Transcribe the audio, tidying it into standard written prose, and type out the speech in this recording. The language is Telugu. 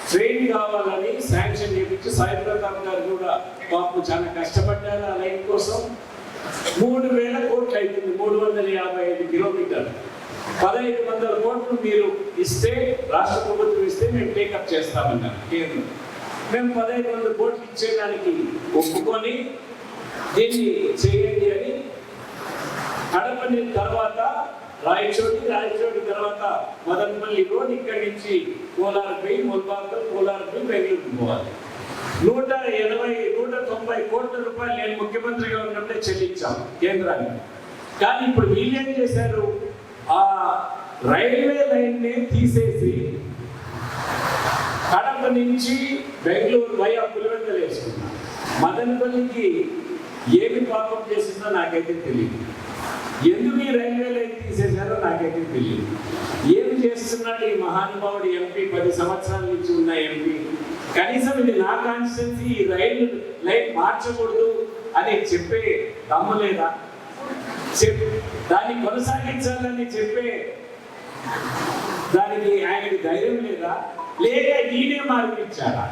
ట్రైన్ కావాలని శాంక్షన్ చేయించి సాయి ప్రతాప్ గారు కూడా పాపం చాలా కష్టపడ్డారు ఆ లైన్ కోసం. 3000 కోట్లు అవుతుంది, 355 కిలోమీటర్లు. 1500 కోట్లు మీరు ఇస్తే, రాష్ట్ర ప్రభుత్వం ఇస్తే మేము టేకప్ చేస్తామన్నారు కేంద్రం. మేము 1500 కోట్లు ఇచ్చేదానికి ఒప్పుకొని దీన్ని చేయండి అని కడపని తర్వాత రాయచోటి తర్వాత మదనపల్లి రోడ్, ఇక్కడి నుంచి కోలార్ పోయి ముల్బాకల్, కోలార్ పోయి బెంగళూరుకు పోవాలి. 190 కోట్ల రూపాయలు నేను ముఖ్యమంత్రిగా ఉన్నప్పుడే చెల్లించాం కేంద్రానికి. కానీ ఇప్పుడు వీళ్ళేం చేశారు, ఆ రైల్వే లైన్ ని తీసేసి కడప నుంచి బెంగళూరు వయా పులివెందులు వేసుకున్నారు. మదనపల్లికి ఏమి పాపం చేసిందో నాకైతే తెలియదు. ఎందుకు ఈ రైల్వే లైన్ తీసేశారో నాకైతే తెలియదు. ఏమి చేస్తున్నాడు ఈ మహానుభావుడు ఎంపీ, 10 సంవత్సరాల నుంచి ఉన్న ఎంపీ? కనీసం ఇది నా కాన్స్టిట్యున్సీ, ఈ రైలు లైన్ మార్చకూడదు అని చెప్పే దమ్ము లేదా? దాన్ని కొనసాగించాలని చెప్పే దానికి ఆయనకి ధైర్యం లేదా? లేక ఈయనే మార్పించారా?